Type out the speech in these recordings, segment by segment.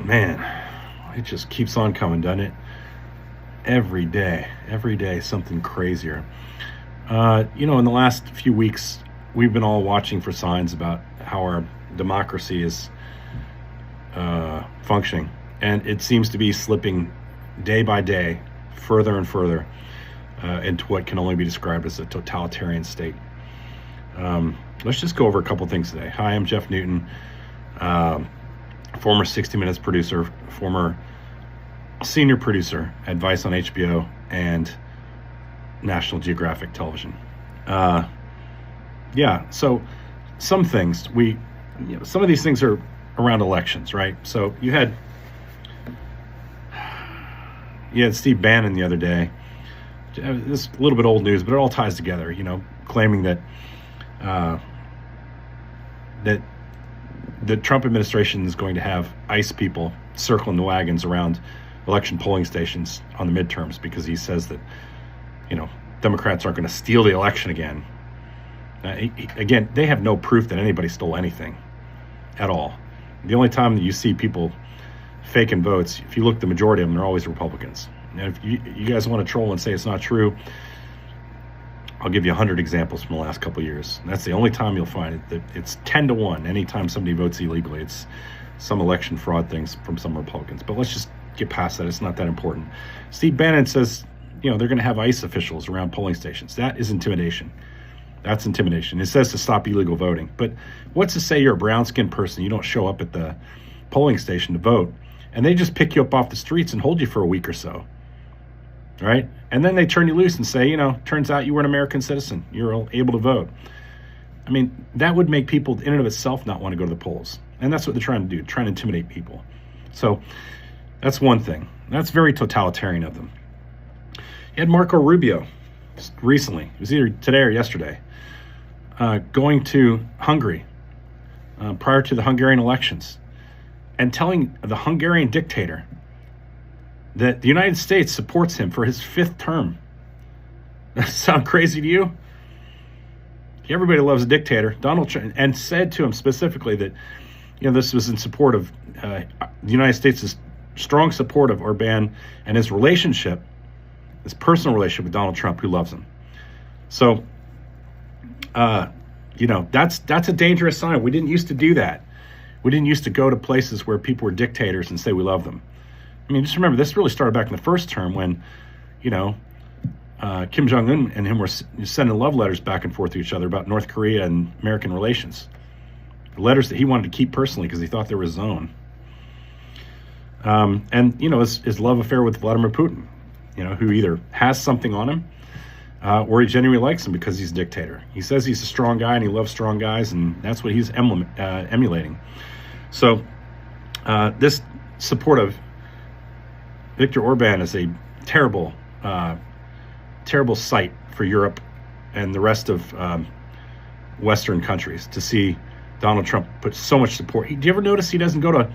man, it just keeps on coming, doesn't it? Every day, something crazier. In the last few weeks, we've been all watching for signs about how our democracy is functioning, and it seems to be slipping day by day further and further into what can only be described as a totalitarian state. Let's just go over a couple things today. Hi, I'm Jeff Newton, former 60 Minutes producer, former senior producer at Vice on HBO and National Geographic Television. So some things some of these things are around elections, right? So you had Steve Bannon the other day. This is a little bit old news, but it all ties together. Claiming that that the Trump administration is going to have ICE people circling the wagons around election polling stations on the midterms because he says that Democrats aren't going to steal the election again. Again, they have no proof that anybody stole anything at all. The only time that you see people faking votes, if you look, the majority of them, they're always Republicans. And if you guys want to troll and say it's not true, I'll give you 100 examples from the last couple of years. And that's the only time you'll find it. That it's 10-1. Anytime somebody votes illegally, it's some election fraud things from some Republicans. But let's just get past that. It's not that important. Steve Bannon says, they're going to have ICE officials around polling stations. That is intimidation. That's intimidation. It says to stop illegal voting. But what's to say you're a brown-skinned person, you don't show up at the polling station to vote, and they just pick you up off the streets and hold you for a week or so, right? And then they turn you loose and say, turns out you were an American citizen. You're able to vote. I mean, that would make people in and of itself not want to go to the polls. And that's what they're trying to do, trying to intimidate people. So that's one thing. That's very totalitarian of them. You had Marco Rubio recently, it was either today or yesterday, going to Hungary prior to the Hungarian elections and telling the Hungarian dictator that the United States supports him for his 5th term. Does that sound crazy to you? Everybody loves a dictator. Donald Trump, and said to him specifically that this was in support of the United States' strong support of Orban and his relationship, his personal relationship with Donald Trump, who loves him. So, that's a dangerous sign. We didn't used to do that. We didn't used to go to places where people were dictators and say we love them. I mean, just remember, this really started back in the first term when, Kim Jong-un and him were sending love letters back and forth to each other about North Korea and American relations. Letters that he wanted to keep personally because he thought they were his own. His love affair with Vladimir Putin, who either has something on him or he genuinely likes him because he's a dictator. He says he's a strong guy and he loves strong guys, and that's what he's emulating. So this support of Viktor Orban is a terrible sight for Europe and the rest of Western countries to see Donald Trump put so much support. Do you ever notice he doesn't go to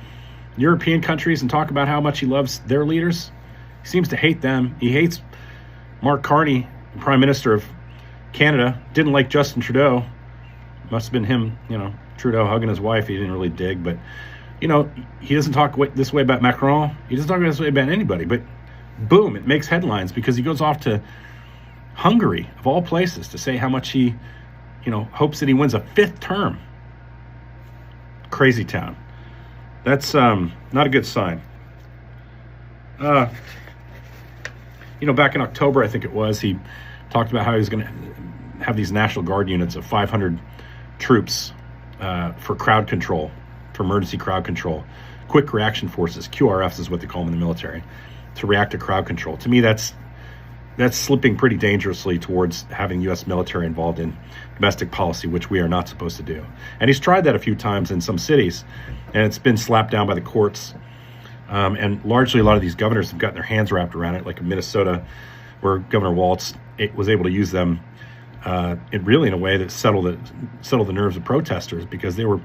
European countries and talk about how much he loves their leaders? He seems to hate them. He hates Mark Carney, the Prime Minister of Canada. Didn't like Justin Trudeau. Must have been him, Trudeau hugging his wife. He didn't really dig, but he doesn't talk this way about Macron. He doesn't talk this way about anybody. But boom, it makes headlines because he goes off to Hungary, of all places, to say how much he, hopes that he wins a 5th term. Crazy town. That's not a good sign. Back in October, I think it was, he talked about how he was going to have these National Guard units of 500 troops for crowd control, for emergency crowd control. Quick reaction forces, QRFs is what they call them in the military, to react to crowd control. To me, that's slipping pretty dangerously towards having U.S. military involved in domestic policy, which we are not supposed to do. And he's tried that a few times in some cities, and it's been slapped down by the courts. And largely a lot of these governors have gotten their hands wrapped around it, like in Minnesota, where Governor Walz was able to use them in a way that settled the nerves of protesters, because they were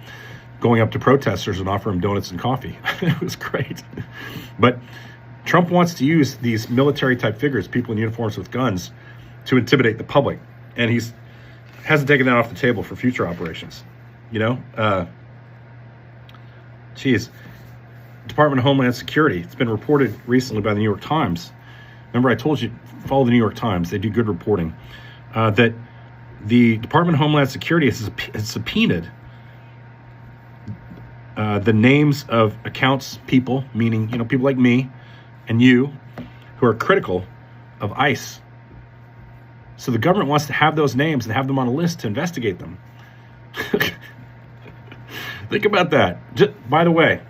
going up to protesters and offering them donuts and coffee. It was great. But Trump wants to use these military-type figures, people in uniforms with guns, to intimidate the public. And he hasn't taken that off the table for future operations. Department of Homeland Security. It's been reported recently by the New York Times. Remember, I told you, follow the New York Times. They do good reporting. That the Department of Homeland Security has subpoenaed the names of accounts people, meaning, people like me and you, who are critical of ICE. So the government wants to have those names and have them on a list to investigate them. Think about that. By the way,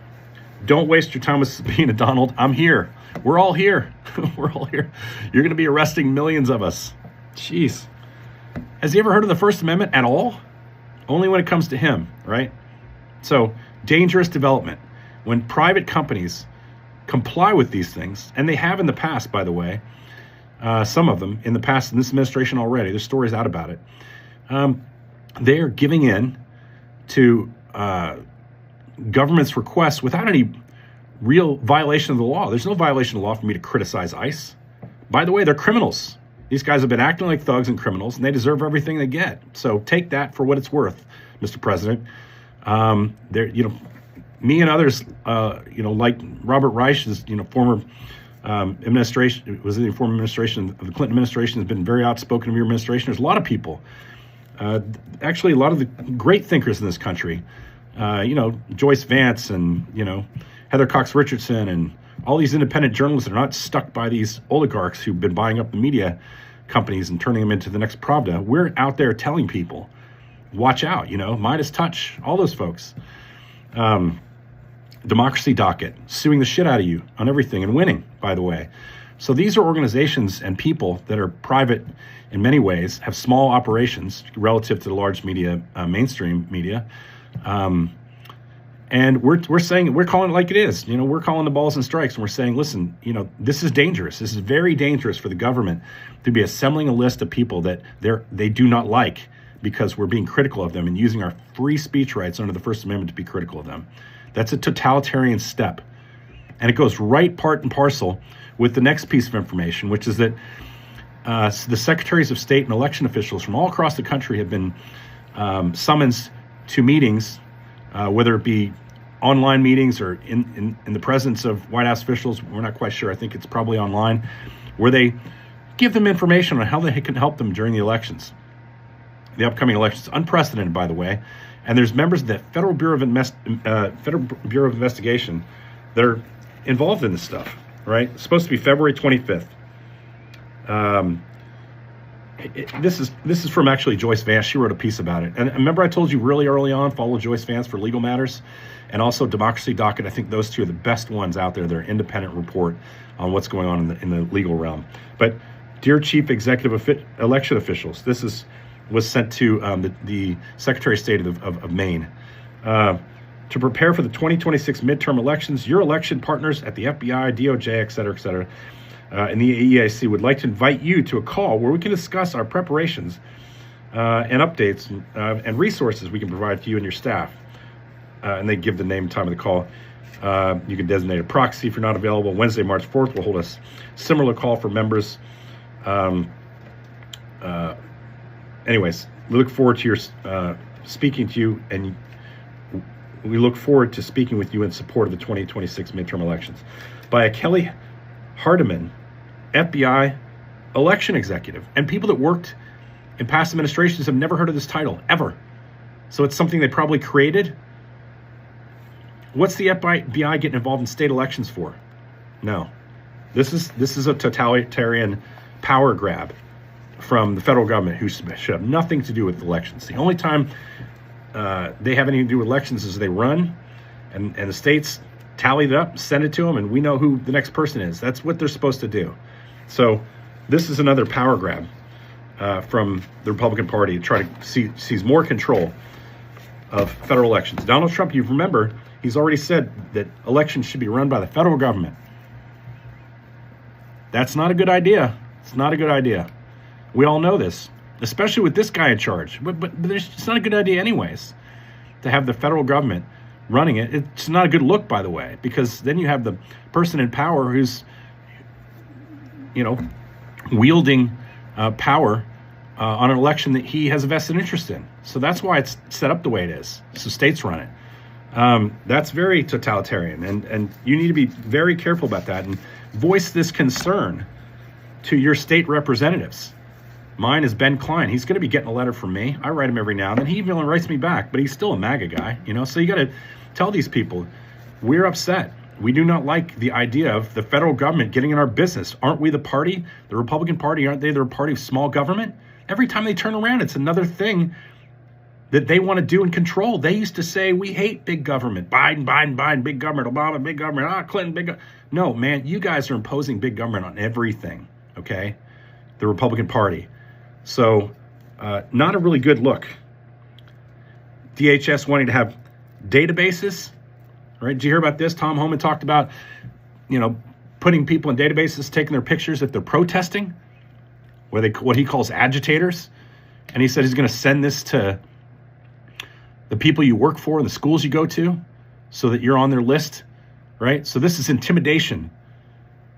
don't waste your time with subpoena, Donald. I'm here. We're all here. We're all here. You're going to be arresting millions of us. Jeez. Has he ever heard of the First Amendment at all? Only when it comes to him, right? So, dangerous development. When private companies comply with these things, and they have in the past, by the way, some of them in the past in this administration already, there's stories out about it, they are giving in to government's requests without any real violation of the law. There's no violation of the law for me to criticize ICE. By the way, they're criminals. These guys have been acting like thugs and criminals, and they deserve everything they get. So take that for what it's worth, Mr. President. Me and others, like Robert Reich's, former administration, was in the former administration of the Clinton administration, has been very outspoken of your administration. There's a lot of people, actually a lot of the great thinkers in this country, Joyce Vance and, Heather Cox Richardson and all these independent journalists that are not stuck by these oligarchs who've been buying up the media companies and turning them into the next Pravda. We're out there telling people, watch out, Midas Touch, all those folks. Democracy Docket, suing the shit out of you on everything and winning, by the way. So these are organizations and people that are private in many ways, have small operations relative to the large media, mainstream media. And we're saying, we're calling it like it is. We're calling the balls and strikes, and we're saying, listen, this is dangerous. This is very dangerous for the government to be assembling a list of people that they do not like because we're being critical of them and using our free speech rights under the First Amendment to be critical of them. That's a totalitarian step. And it goes right part and parcel with the next piece of information, which is that the secretaries of state and election officials from all across the country have been summoned to meetings, whether it be online meetings or in the presence of White House officials. We're not quite sure. I think it's probably online, where they give them information on how they can help them during the elections, the upcoming elections. Unprecedented, by the way. And there's members of the Federal Bureau of Investigation that are involved in this stuff, right? It's supposed to be February 25th. This is from actually Joyce Vance. She wrote a piece about it. And remember, I told you really early on, follow Joyce Vance for legal matters, and also Democracy Docket. I think those two are the best ones out there. They're independent report on what's going on in the legal realm. But dear Chief Executive Election Officials, this was sent to the Secretary of State of Maine. To prepare for the 2026 midterm elections, your election partners at the FBI, DOJ, et cetera, and the EAC would like to invite you to a call where we can discuss our preparations and updates and resources we can provide to you and your staff. And they give the name and time of the call. You can designate a proxy if you're not available. Wednesday, March 4th, we'll hold a similar call for members. Anyways, we look forward to your speaking to you, and we look forward to speaking with you in support of the 2026 midterm elections. By a Kelly Hardiman, FBI election executive. And people that worked in past administrations have never heard of this title, ever. So it's something they probably created. What's the FBI getting involved in state elections for? No. This is a totalitarian power grab from the federal government, who should have nothing to do with elections. The only time they have anything to do with elections is they run, and the states tally it up, send it to them, and we know who the next person is. That's what they're supposed to do. So this is another power grab from the Republican Party to try to seize more control of federal elections. Donald Trump, you remember, he's already said that elections should be run by the federal government. That's not a good idea. It's not a good idea. We all know this, especially with this guy in charge. But it's not a good idea anyways to have the federal government running it. It's not a good look, by the way, because then you have the person in power who's, wielding power on an election that he has a vested interest in. So that's why it's set up the way it is. So states run it. That's very totalitarian, and you need to be very careful about that and voice this concern to your state representatives. Mine is Ben Klein. He's going to be getting a letter from me. I write him every now and then. He even writes me back, but he's still a MAGA guy, So you got to tell these people, we're upset. We do not like the idea of the federal government getting in our business. Aren't we the party, the Republican Party? Aren't they the party of small government? Every time they turn around, it's another thing that they want to do and control. They used to say, we hate big government. Biden, big government. Obama, big government. Clinton, big government. No, man, you guys are imposing big government on everything, okay? The Republican Party. So, not a really good look. DHS wanting to have databases, right? Did you hear about this? Tom Homan talked about, putting people in databases, taking their pictures if they're protesting, what he calls agitators. And he said he's going to send this to the people you work for and the schools you go to so that you're on their list, right? So this is intimidation.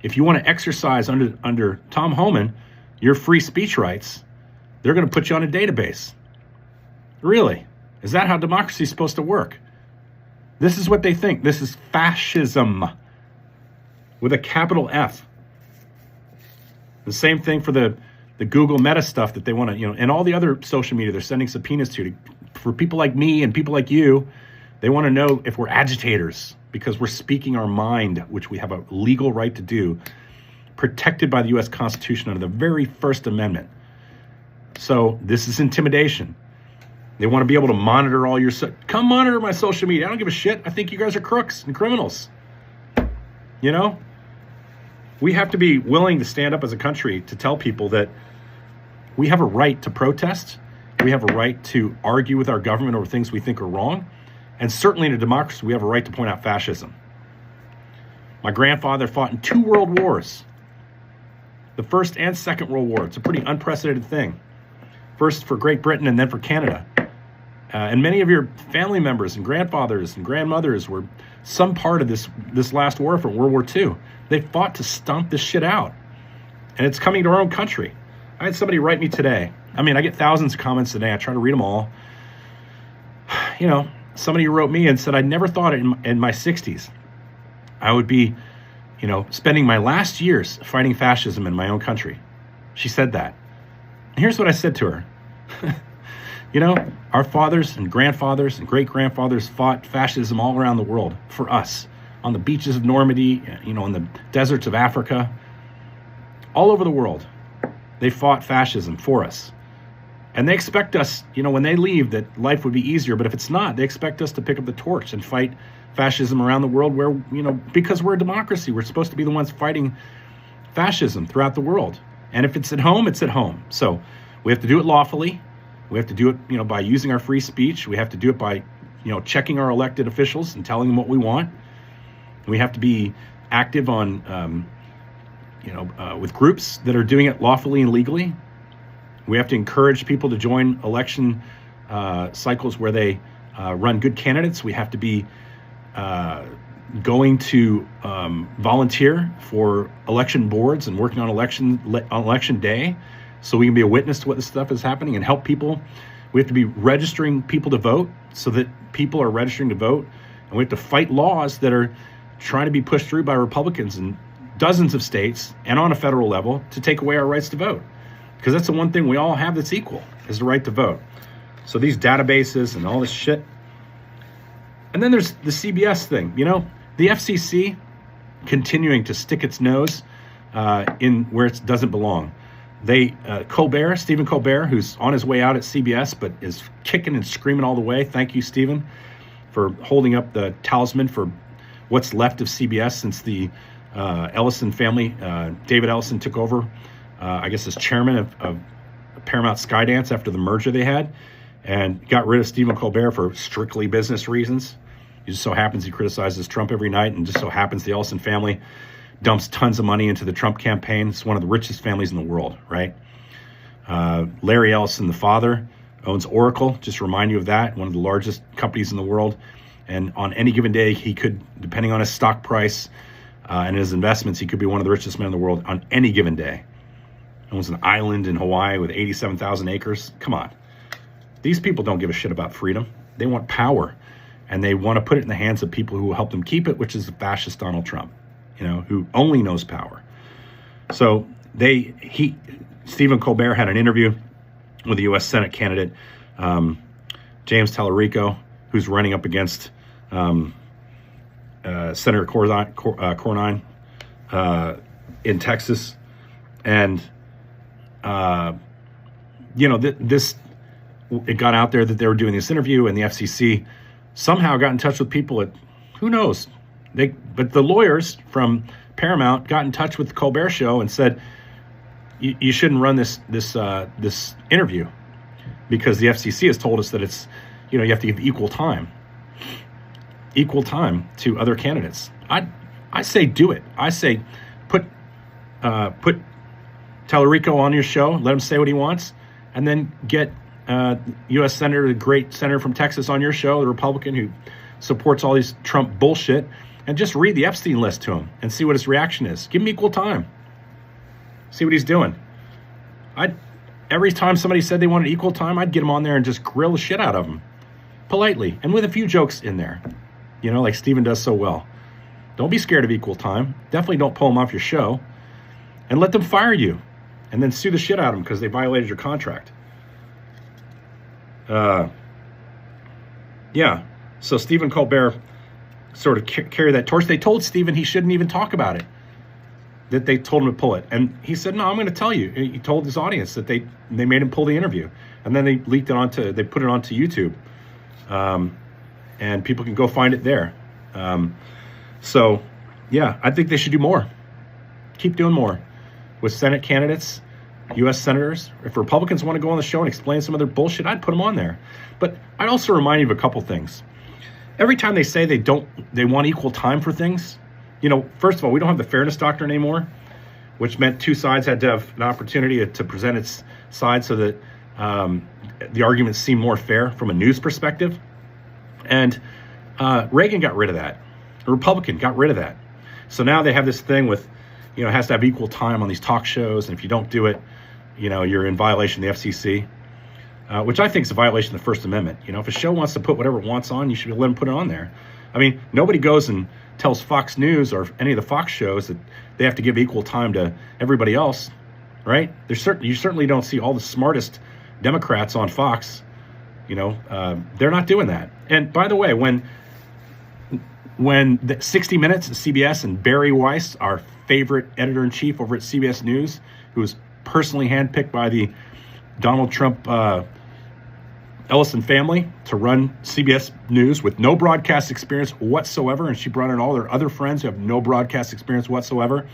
If you want to exercise under Tom Homan your free speech rights, they're going to put you on a database. Really? Is that how democracy is supposed to work? This is what they think. This is fascism with a capital F. The same thing for the Google Meta stuff that they want to, and all the other social media they're sending subpoenas to for people like me and people like you. They want to know if we're agitators because we're speaking our mind, which we have a legal right to do, protected by the U.S. Constitution under the very First Amendment. So this is intimidation. They want to be able to monitor all your... Come monitor my social media. I don't give a shit. I think you guys are crooks and criminals. We have to be willing to stand up as a country to tell people that we have a right to protest. We have a right to argue with our government over things we think are wrong. And certainly in a democracy, we have a right to point out fascism. My grandfather fought in 2 world wars. The First and Second World War. It's a pretty unprecedented thing. First for Great Britain and then for Canada. And many of your family members and grandfathers and grandmothers were some part of this last war from World War II. They fought to stomp this shit out. And it's coming to our own country. I had somebody write me today. I get thousands of comments today. I try to read them all. Somebody wrote me and said, I never thought in my 60s I would be, spending my last years fighting fascism in my own country. She said that. And here's what I said to her. Our fathers and grandfathers and great-grandfathers fought fascism all around the world for us. On the beaches of Normandy, in the deserts of Africa. All over the world. They fought fascism for us. And they expect us, when they leave, that life would be easier. But if it's not, they expect us to pick up the torch and fight fascism around the world where, because we're a democracy, we're supposed to be the ones fighting fascism throughout the world. And if it's at home, it's at home. So we have to do it lawfully. We have to do it, by using our free speech. We have to do it by, checking our elected officials and telling them what we want. We have to be active on, with groups that are doing it lawfully and legally. We have to encourage people to join election cycles where they run good candidates. We have to be going to volunteer for election boards and working on election day, so we can be a witness to what this stuff is happening and help people. We have to be registering people to vote so that people are registering to vote, and we have to fight laws that are trying to be pushed through by Republicans in dozens of states and on a federal level to take away our rights to vote. Because that's the one thing we all have that's equal, is the right to vote. So these databases and all this shit. And then there's the CBS thing. The FCC continuing to stick its nose in where it doesn't belong. Stephen Colbert, who's on his way out at CBS, but is kicking and screaming all the way. Thank you, Stephen, for holding up the talisman for what's left of CBS since the Ellison family, David Ellison, took over, I guess, as chairman of Paramount Skydance after the merger they had, and got rid of Stephen Colbert for strictly business reasons. It just so happens he criticizes Trump every night, and just so happens the Ellison family dumps tons of money into the Trump campaign. It's one of the richest families in the world, right? Larry Ellison, the father, owns Oracle. Just remind you of that, one of the largest companies in the world. And on any given day, he could, depending on his stock price and his investments, he could be one of the richest men in the world on any given day. Owns an island in Hawaii with 87,000 acres. Come on. These people don't give a shit about freedom. They want power. And they want to put it in the hands of people who will help them keep it, which is the fascist Donald Trump, who only knows power. So Stephen Colbert had an interview with the U.S. Senate candidate, James Tallarico, who's running up against Senator Cornyn in Texas. And, it got out there that they were doing this interview, and the FCC somehow got in touch with people at, who knows? But the lawyers from Paramount got in touch with the Colbert Show and said, you shouldn't run this interview because the FCC has told us that it's, you have to give equal time to other candidates. I say do it. I say put Tallarico on your show, let him say what he wants, and then get U.S. Senator, the great senator from Texas, on your show, the Republican who supports all these Trump bullshit, and just read the Epstein list to him and see what his reaction is. Give him equal time. See what he's doing. Every time somebody said they wanted equal time, I'd get him on there and just grill the shit out of him. Politely, and with a few jokes in there. Like Stephen does so well. Don't be scared of equal time. Definitely don't pull them off your show. And let them fire you. And then sue the shit out of them because they violated your contract. So Stephen Colbert sort of carried that torch. They told Stephen he shouldn't even talk about it, that they told him to pull it. And he said, no, I'm going to tell you. He told his audience that they made him pull the interview. And then they put it onto YouTube. And people can go find it there. I think they should do more. Keep doing more with Senate candidates, U.S. senators. If Republicans want to go on the show and explain some of their bullshit, I'd put them on there. But I'd also remind you of a couple things. Every time they say they want equal time for things, first of all, we don't have the fairness doctrine anymore, which meant two sides had to have an opportunity to present its side so that the arguments seem more fair from a news perspective. And Reagan got rid of that. A Republican got rid of that. So now they have this thing with, it has to have equal time on these talk shows. And if you don't do it, you're in violation of the FCC, which I think is a violation of the First Amendment. If a show wants to put whatever it wants on, you should let them put it on there. I mean, nobody goes and tells Fox News or any of the Fox shows that they have to give equal time to everybody else, right? You certainly don't see all the smartest Democrats on Fox. They're not doing that. And by the way, when the 60 Minutes and CBS and Barry Weiss, our favorite editor-in-chief over at CBS News, who was personally handpicked by the Donald Trump Ellison family to run CBS News with no broadcast experience whatsoever, and she brought in all their other friends who have no broadcast experience whatsoever.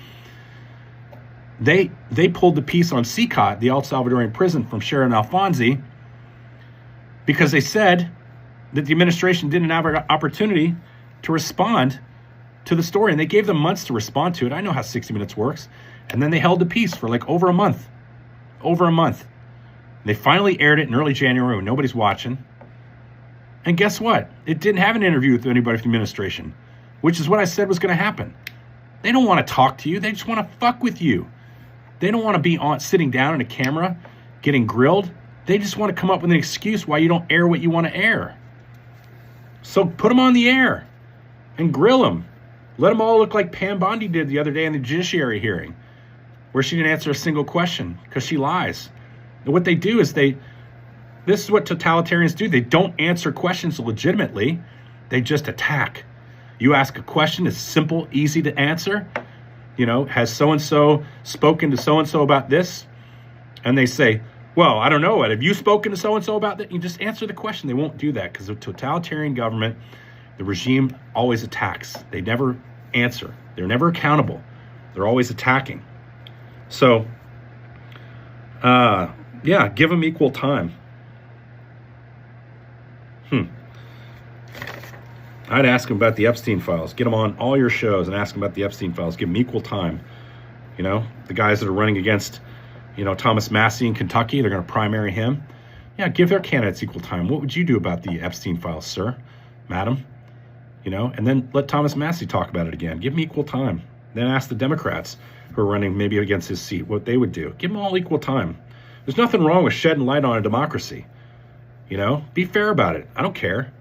They pulled the piece on CCOT, the El Salvadorian prison, from Sharon Alfonsi because they said that the administration didn't have an opportunity to respond to the story, and they gave them months to respond to it. I know how 60 Minutes works. And then they held the peace for like over a month. They finally aired it in early January when nobody's watching. And guess what? It didn't have an interview with anybody from the administration, which is what I said was going to happen. They don't want to talk to you. They just want to fuck with you. They don't want to be sitting down in a camera getting grilled. They just want to come up with an excuse why you don't air what you want to air. So put them on the air and grill them. Let them all look like Pam Bondi did the other day in the judiciary hearing, where she didn't answer a single question because she lies. And what they do is this is what totalitarians do. They don't answer questions legitimately. They just attack. You ask a question, it's simple, easy to answer. Has so-and-so spoken to so-and-so about this? And they say, well, I don't know. Have you spoken to so-and-so about that? You just answer the question. They won't do that because the totalitarian government, the regime, always attacks. They never answer. They're never accountable. They're always attacking. So, give them equal time. I'd ask them about the Epstein files. Get them on all your shows and ask them about the Epstein files. Give them equal time. The guys that are running against, Thomas Massey in Kentucky, they're going to primary him. Yeah, give their candidates equal time. What would you do about the Epstein files, sir, madam? And then let Thomas Massey talk about it again. Give them equal time. Then ask the Democrats who are running maybe against his seat what they would do. Give them all equal time. There's nothing wrong with shedding light on a democracy. Be fair about it. I don't care.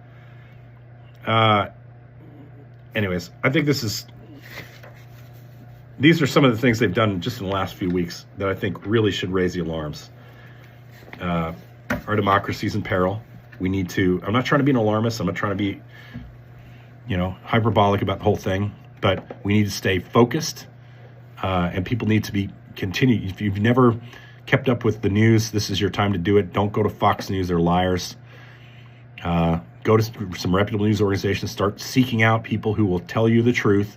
Anyways, I think these are some of the things they've done just in the last few weeks that I think really should raise the alarms. Our democracy's in peril. We need to, I'm not trying to be an alarmist. I'm not trying to be, hyperbolic about the whole thing, but we need to stay focused, and people need to continue. If you've never kept up with the news, this is your time to do it. Don't go to Fox News. They're liars. Go to some reputable news organizations. Start seeking out people who will tell you the truth.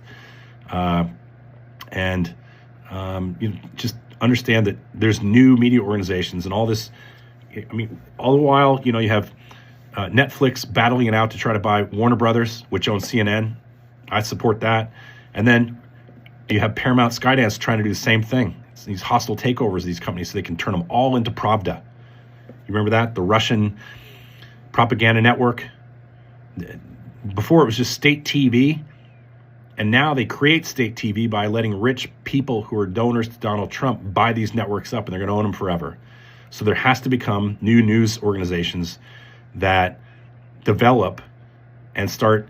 And you just understand that there's new media organizations and all this. I mean, all the while, you have Netflix battling it out to try to buy Warner Brothers, which owns CNN. I support that. And then you have Paramount Skydance trying to do the same thing. It's these hostile takeovers of these companies so they can turn them all into Pravda. You remember that? The Russian propaganda network. Before it was just state TV. And now they create state TV by letting rich people who are donors to Donald Trump buy these networks up, and they're going to own them forever. So there has to become new news organizations that develop and start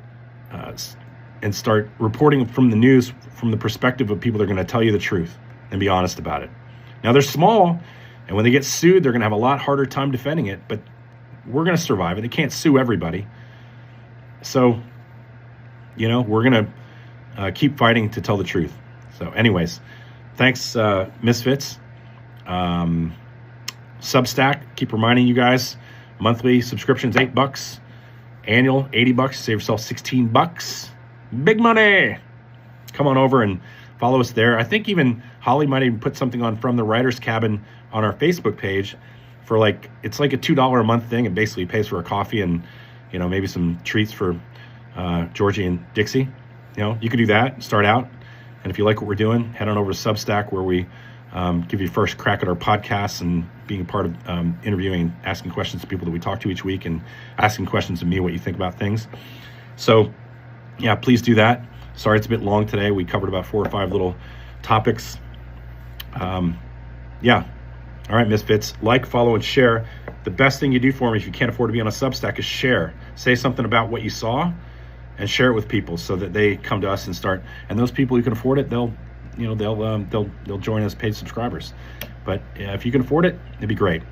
reporting from the news from the perspective of people that are going to tell you the truth and be honest about it. Now, they're small, and when they get sued, they're going to have a lot harder time defending it, but we're going to survive it. They can't sue everybody. So, we're going to keep fighting to tell the truth. So anyways, thanks, Misfits. Substack, keep reminding you guys, monthly subscriptions, $8, annual $80, save yourself $16. Big money. Come on over and follow us there. I think even Holly might even put something on From the Writer's Cabin on our Facebook page for it's like a $2 a month thing. It basically pays for a coffee and, maybe some treats for Georgie and Dixie. You could do that, start out. And if you like what we're doing, head on over to Substack, where we give you first crack at our podcasts and being a part of interviewing and asking questions to people that we talk to each week and asking questions of me what you think about things. So, yeah, please do that. Sorry it's a bit long today. We covered about 4 or 5 little topics. Yeah. All right, Misfits. Like, follow, and share. The best thing you do for me if you can't afford to be on a Substack is share. Say something about what you saw and share it with people so that they come to us and start. And those people who can afford it, they'll join as paid subscribers. But if you can afford it, it'd be great.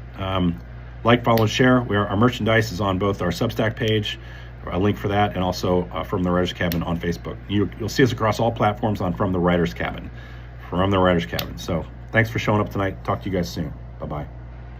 Like, follow, and share. Our merchandise is on both our Substack page, a link for that, and also From the Writer's Cabin on Facebook. You'll see us across all platforms on From the Writer's Cabin. From the Writer's Cabin. So thanks for showing up tonight. Talk to you guys soon. Bye-bye.